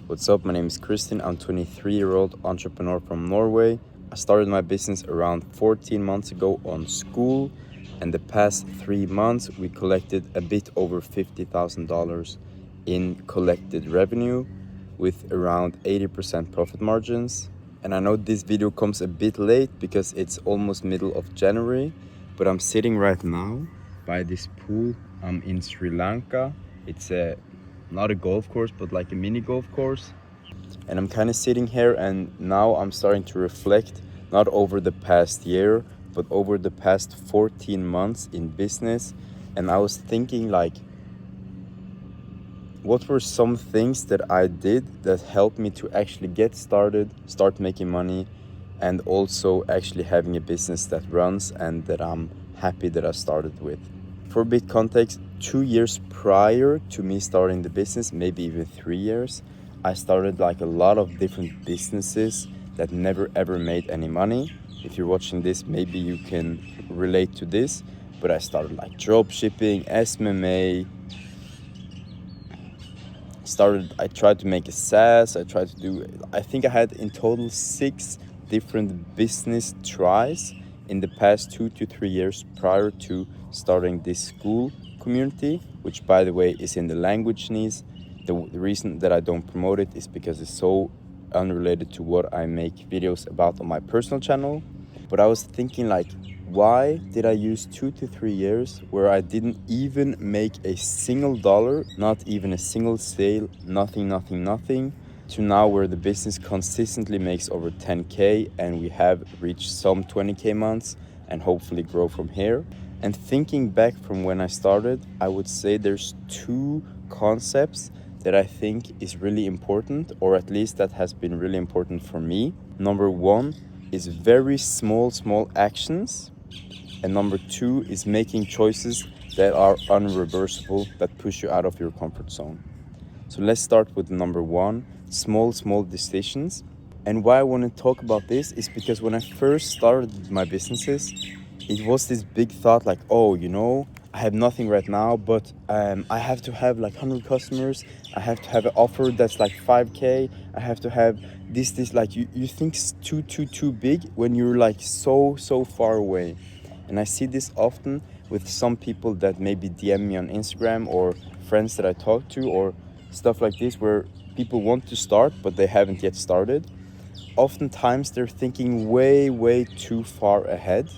What's up? My name is Kristin. I'm a 23-year-old entrepreneur from Norway. I started my business around 14 months ago on Skool, and the past 3 months we collected a bit over $50,000 in collected revenue with around 80% profit margins. And I know this video comes a bit late because it's almost middle of January, but I'm sitting right now by this pool. I'm in Sri Lanka. It's not a golf course, but like a mini golf course. And I'm kind of sitting here, and now I'm starting to reflect not over the past year, but over the past 14 months in business. And I was thinking, like, what were some things that I did that helped me to actually get started, start making money, and also actually having a business that runs and that I'm happy that I started with. For a bit context, 2 years prior to me starting the business, maybe even 3 years, I started like a lot of different businesses that never ever made any money. If you're watching this, maybe you can relate to this, but I started like dropshipping, SMMA, I tried to make a SaaS. I think I had in total 6 different business tries in the past 2 to 3 years prior to starting this Skool community, which by the way is in the language niche. The reason that I don't promote it is because it's so unrelated to what I make videos about on my personal channel. But I was thinking, like, why did I use 2 to 3 years where I didn't even make a single dollar, not even a single sale, nothing, to now where the business consistently makes over 10K and we have reached some 20K months and hopefully grow from here. And thinking back from when I started, I would say there's 2 concepts that I think is really important, or at least that has been really important for me. Number 1 is very small actions. And number 2 is making choices that are unreversible, that push you out of your comfort zone. So let's start with number 1, small decisions. And why I want to talk about this is because when I first started my businesses, it was this big thought like, oh, I have nothing right now, but I have to have like 100 customers. I have to have an offer that's like 5K. I have to have this, like you think it's too big when you're like so far away. And I see this often with some people that maybe DM me on Instagram or friends that I talk to or stuff like this, where people want to start, but they haven't yet started. Oftentimes they're thinking way too far ahead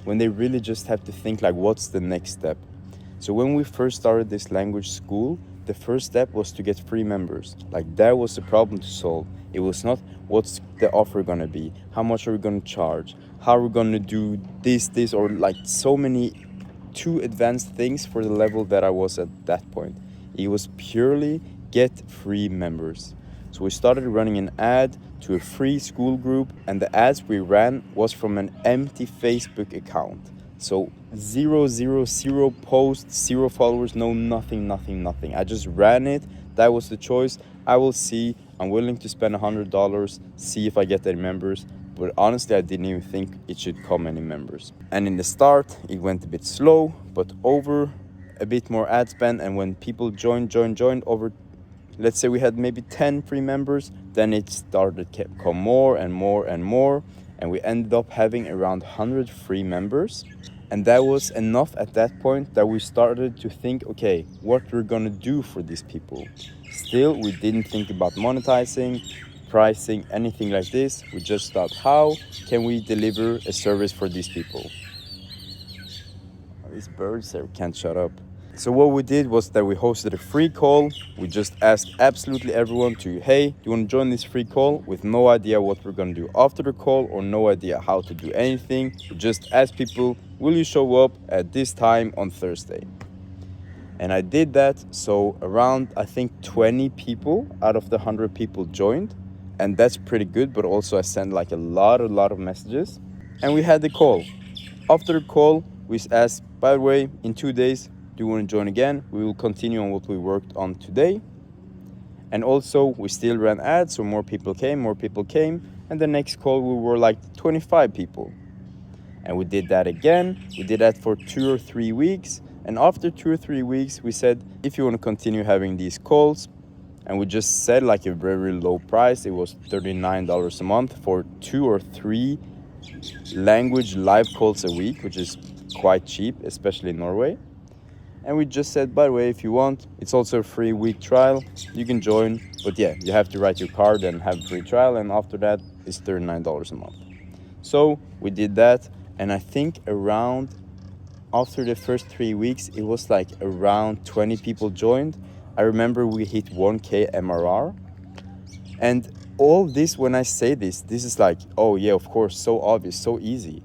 when they really just have to think like, what's the next step? So when we first started this language school, the first step was to get free members. Like, that was the problem to solve. It was not what's the offer gonna be, how much are we gonna charge, how are we gonna do this, or like so many too advanced things for the level that I was at that point. It was purely get free members. So we started running an ad to a free school group, and the ads we ran was from an empty Facebook account. So zero posts, 0 followers, no nothing. I just ran it. That was the choice. I will see. I'm willing to spend $100, see if I get any members. But honestly, I didn't even think it should come any members. And in the start, it went a bit slow, but over a bit more ad spend, and when people joined over, let's say we had maybe 10 free members, then it started to come more and more, and we ended up having around 100 free members. And that was enough at that point that we started to think, okay, what we're gonna do for these people. Still, we didn't think about monetizing, pricing, anything like this. We just thought, how can we deliver a service for these people? These birds there can't shut up. So what we did was that we hosted a free call. We just asked absolutely everyone to, hey, do you want to join this free call, with no idea what we're going to do after the call or no idea how to do anything. We just asked people, will you show up at this time on Thursday? And I did that. So around, I think 20 people out of the 100 people joined. And that's pretty good. But also I sent like a lot of messages. And we had the call. After the call, we asked, by the way, in 2 days, do you want to join again? We will continue on what we worked on today. And also, we still ran ads, so more people came. And the next call, we were like 25 people. And we did that again. We did that for 2 or 3 weeks. And after 2 or 3 weeks, we said, if you want to continue having these calls, and we just set like a very low price. It was $39 a month for 2 or 3 language live calls a week, which is quite cheap, especially in Norway. And we just said, by the way, if you want, it's also a free week trial. You can join, but yeah, you have to write your card and have a free trial, and after that, it's $39 a month. So we did that, and I think around after the first 3 weeks, it was like around 20 people joined. I remember we hit 1K MRR. And all this, when I say this is like, oh yeah, of course, so obvious, so easy.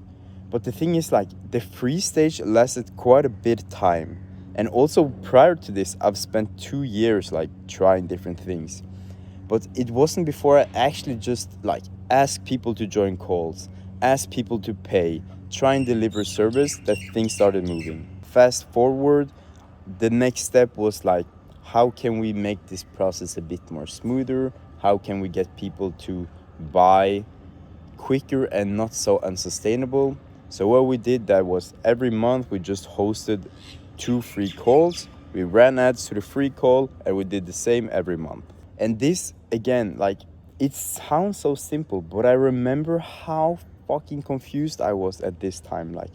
But the thing is, like, the free stage lasted quite a bit of time. And also prior to this, I've spent 2 years like trying different things. But it wasn't before I actually just like asked people to join calls, ask people to pay, try and deliver service, that things started moving. Fast forward, the next step was like, how can we make this process a bit more smoother? How can we get people to buy quicker and not so unsustainable? So what we did, that was every month we just hosted 2 free calls. We ran ads to the free call, and we did the same every month. And this, again, like, it sounds so simple, but I remember how fucking confused I was at this time. Like,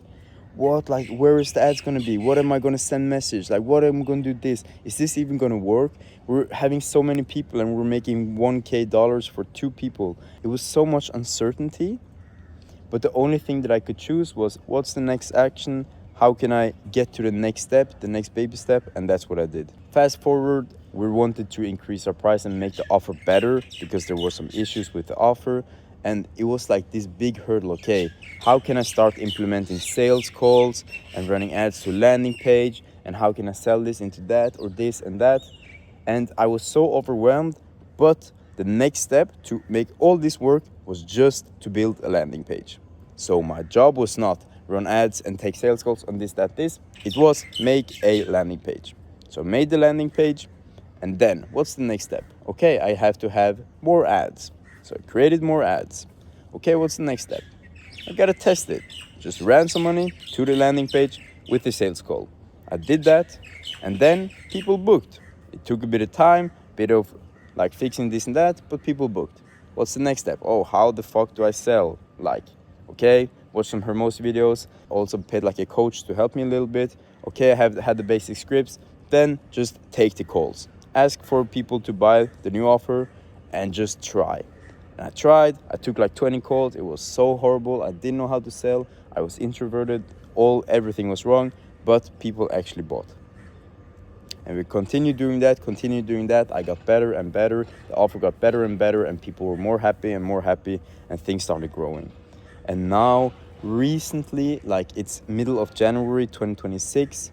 what, like, where is the ads gonna be? What am I gonna send message? Like, what am I gonna do this? Is this even gonna work? We're having so many people and we're making $1K for 2 people. It was so much uncertainty, but the only thing that I could choose was, what's the next action? How can I get to the next step, the next baby step? And that's what I did. Fast forward, we wanted to increase our price and make the offer better because there were some issues with the offer. And it was like this big hurdle. Okay, how can I start implementing sales calls and running ads to landing page? And how can I sell this into that or this and that? And I was so overwhelmed, but the next step to make all this work was just to build a landing page. So my job was not run ads and take sales calls on this, that, this. It was make a landing page. So I made the landing page, and then what's the next step? Okay, I have to have more ads. So I created more ads. Okay, what's the next step? I gotta test it. Just ran some money to the landing page with the sales call. I did that, and then people booked. It took a bit of time, bit of like fixing this and that, but people booked. What's the next step? Oh, how the fuck do I sell? Like, okay, watch some Hormozi videos. Also paid like a coach to help me a little bit. Okay, I have had the basic scripts. Then just take the calls. Ask for people to buy the new offer and just try. And I tried. I took like 20 calls. It was so horrible. I didn't know how to sell. I was introverted. Everything was wrong, but people actually bought. And we continued doing that. I got better and better. The offer got better and better, and people were more happy, and things started growing. And now, recently, like it's middle of January 2026,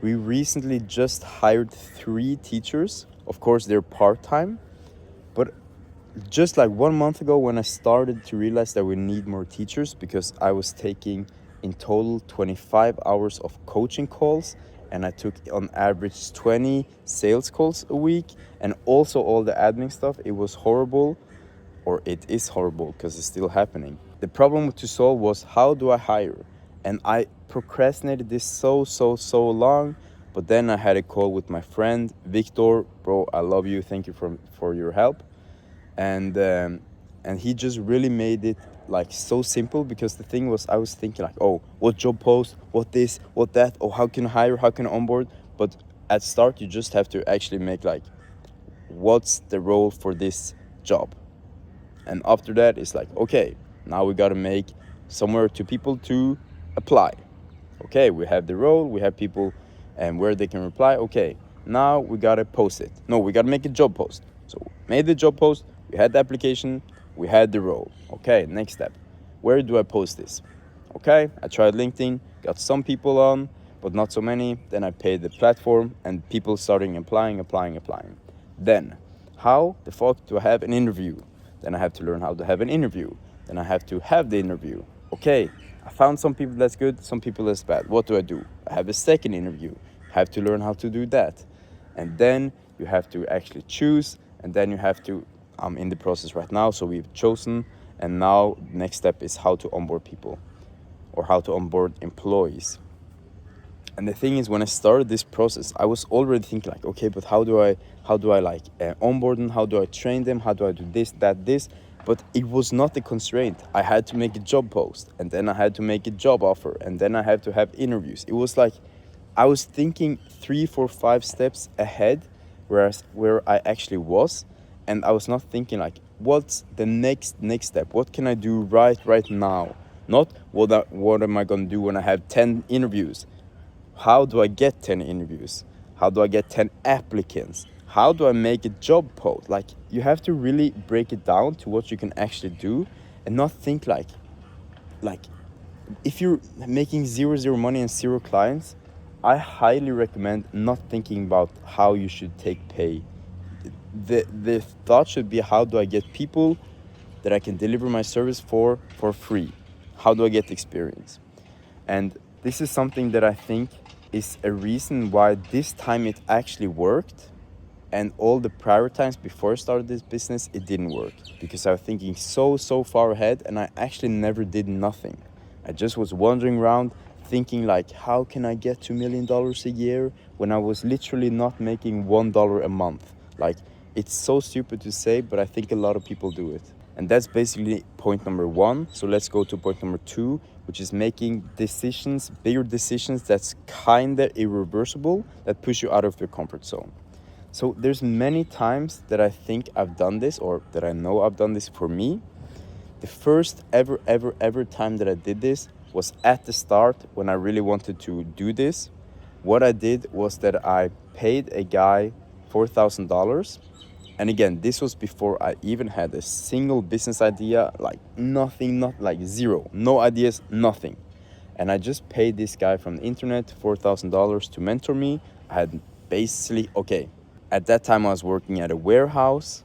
we recently just hired 3 teachers. Of course, they're part-time, but just like 1 month ago when I started to realize that we need more teachers, because I was taking in total 25 hours of coaching calls, and I took on average 20 sales calls a week, and also all the admin stuff. It was horrible, or it is horrible because it's still happening. The problem to solve was, how do I hire? And I procrastinated this so long, but then I had a call with my friend Victor. Bro, I love you, thank you for your help. And he just really made it like so simple, because the thing was, I was thinking like, oh, what job post, what this, what that, oh, how can I hire, how can I onboard? But at start, you just have to actually make like, what's the role for this job? And after that, it's like, okay, now we gotta make somewhere to people to apply. Okay, we have the role, we have people and where they can reply. Okay, now we gotta post it. No, we gotta make a job post. So made the job post, we had the application, we had the role. Okay, next step. Where do I post this? Okay, I tried LinkedIn, got some people on, but not so many. Then I paid the platform and people starting applying. Then, how the fuck do I have an interview? Then I have to learn how to have an interview. Then I have to have the interview. Okay, I found some people that's good, some people that's bad. What do? I have a second interview. I have to learn how to do that. And then you have to actually choose, and then you have to, I'm in the process right now, so we've chosen, and now next step is how to onboard people, or how to onboard employees. And the thing is, when I started this process, I was already thinking like, okay, but how do I like onboard them? How do I train them? How do I do this, that, this? But it was not a constraint. I had to make a job post, and then I had to make a job offer, and then I had to have interviews. It was like I was thinking 3, 4, 5 steps ahead, whereas where I actually was, and I was not thinking like, what's the next step? What can I do right now? Not what am I gonna do when I have 10 interviews? How do I get 10 interviews? How do I get 10 applicants? How do I make a job post? Like, you have to really break it down to what you can actually do, and not think like if you're making zero money and 0 clients, I highly recommend not thinking about how you should take pay. The thought should be, how do I get people that I can deliver my service for free? How do I get experience? And this is something that I think is a reason why this time it actually worked, and all the prior times before I started this business, it didn't work, because I was thinking so far ahead, and I actually never did nothing. I just was wandering around thinking like, how can I get $2 million a year when I was literally not making $1 a month? Like, it's so stupid to say, but I think a lot of people do it. And that's basically point number 1. So let's go to point number 2, which is making decisions, bigger decisions that's kinda irreversible, that push you out of your comfort zone. So there's many times that I think I've done this, or that I know I've done this for me. The first ever time that I did this was at the start, when I really wanted to do this. What I did was that I paid a guy $4,000. And again, this was before I even had a single business idea, like nothing, not like zero, no ideas, nothing. And I just paid this guy from the internet $4,000 to mentor me. I had basically, okay, at that time I was working at a warehouse.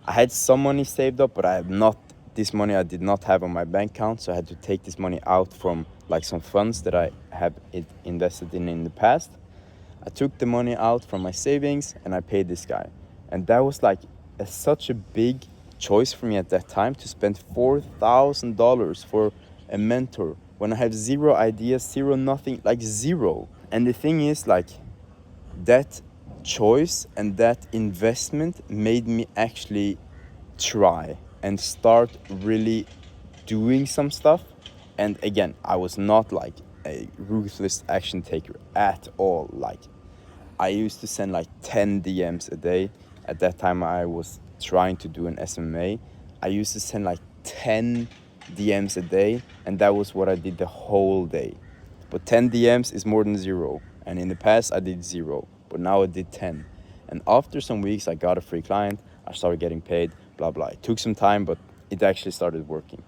I had some money saved up, but I had not, this money I did not have on my bank account, so I had to take this money out from like some funds that I have invested in the past. I took the money out from my savings and I paid this guy. And that was like such a big choice for me at that time, to spend $4,000 for a mentor when I have zero ideas, zero nothing, like zero. And the thing is, like, that choice and that investment made me actually try and start really doing some stuff. And again, I was not like a ruthless action taker at all. Like, I used to send like 10 DMs a day. At that time I was trying to do an SMA. I used to send like 10 DMs a day, and that was what I did the whole day. But 10 DMs is more than 0. And in the past I did 0, but now I did 10. And after some weeks I got a free client, I started getting paid, blah blah. It took some time, but it actually started working.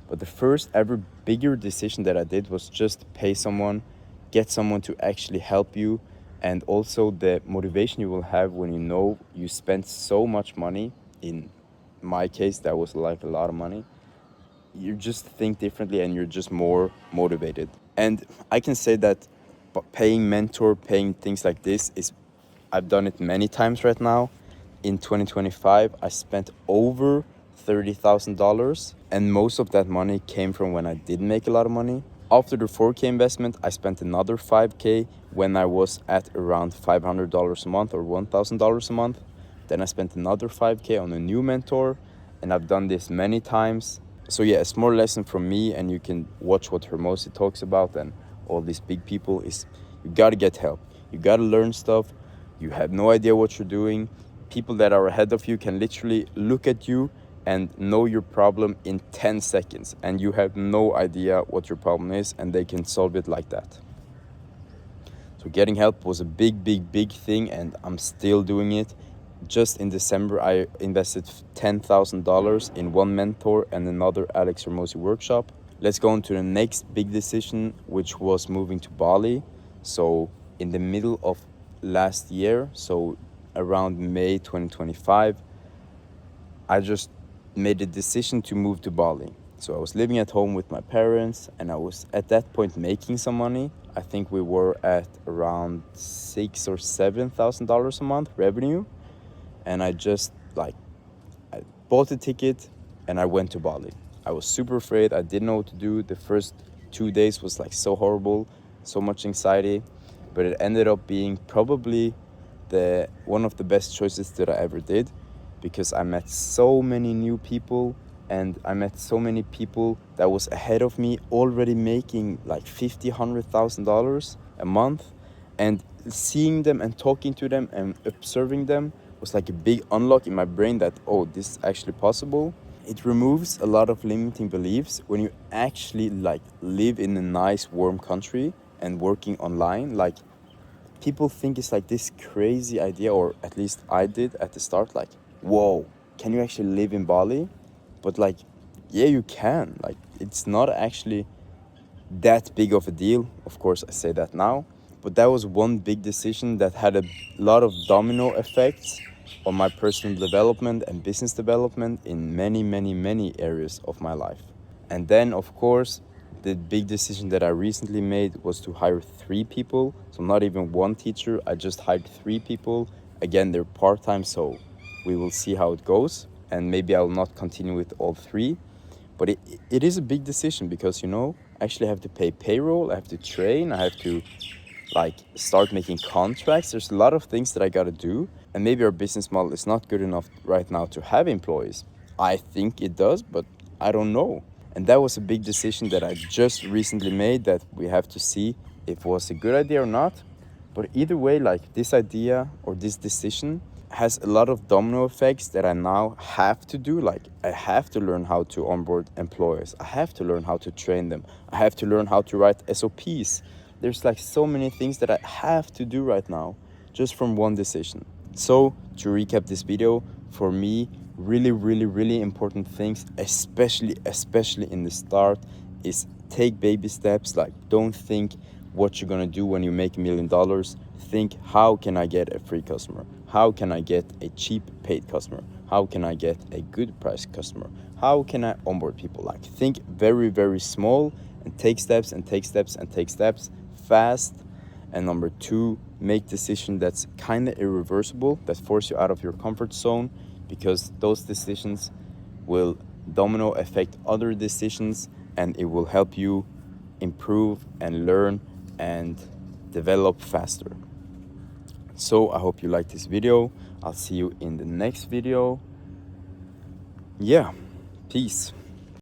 But the first ever bigger decision that I did was just pay someone, get someone to actually help you. And also the motivation you will have when you know you spent so much money. In my case, that was like a lot of money. You just think differently and you're just more motivated. And I can say that paying mentor, paying things like this is, I've done it many times right now. In 2025, I spent over $30,000, and most of that money came from when I didn't make a lot of money. After the 4K investment, I spent another 5K when I was at around $500 a month or $1,000 a month. Then I spent another 5K on a new mentor, and I've done this many times. So yeah, a small lesson from me, and you can watch what Hormozi talks about and all these big people, is you gotta get help. You gotta learn stuff. You have no idea what you're doing. People that are ahead of you can literally look at you and know your problem in 10 seconds, and you have no idea what your problem is, and they can solve it like that. So getting help was a big thing, and I'm still doing it. Just in December, I invested $10,000 in one mentor and another Alex Hormozi workshop. Let's go on to the next big decision, which was moving to Bali. So in the middle of last year, so around May 2025, I just made a decision to move to Bali. So I was living at home with my parents, and I was at that point making some money. I think we were at around $6,000 or $7,000 a month revenue. And I just I bought a ticket and I went to Bali. I was super afraid. I didn't know what to do. The first 2 days was like so horrible. so much anxiety, but it ended up being probably one of the best choices that I ever did, because I met so many new people, and I met so many people that was ahead of me, already making like $50,000-$100,000 a month, and seeing them and talking to them and observing them was like a big unlock in my brain that, oh, this is actually possible. It removes a lot of limiting beliefs when you actually like live in a nice warm country and working online. Like, people think it's like this crazy idea, or at least I did at the start, like, whoa, can you actually live in Bali? But like, yeah, you can. Like, it's not actually that big of a deal. Of course, I say that now, but that was one big decision that had a lot of domino effects on my personal development and business development in many, many, many areas of my life. And then, of course, the big decision that I recently made was to hire 3 people. So not even one teacher, I just hired 3 people. Again, they're part-time, so we will see how it goes. And maybe I'll not continue with all 3. But it is a big decision because, I actually have to pay payroll, I have to train, I have to like start making contracts. There's a lot of things that I got to do. And maybe our business model is not good enough right now to have employees. I think it does, but I don't know. And that was a big decision that I just recently made that we have to see if it was a good idea or not. But either way, like, this idea or this decision has a lot of domino effects that I now have to do. Like, I have to learn how to onboard employees. I have to learn how to train them. I have to learn how to write SOPs. There's like so many things that I have to do right now just from one decision. So to recap this video, for me, really, really, really important things, especially in the start, is take baby steps. Like, don't think what you're gonna do when you make $1 million. Think, how can I get a free customer? How can I get a cheap paid customer? How can I get a good price customer? How can I onboard people? Like, think very, very small and take steps and take steps and take steps fast. And number 2, make decisions that's kind of irreversible, that force you out of your comfort zone, because those decisions will domino affect other decisions, and it will help you improve and learn and develop faster. So I hope you liked this video. I'll see you in the next video. Yeah, peace.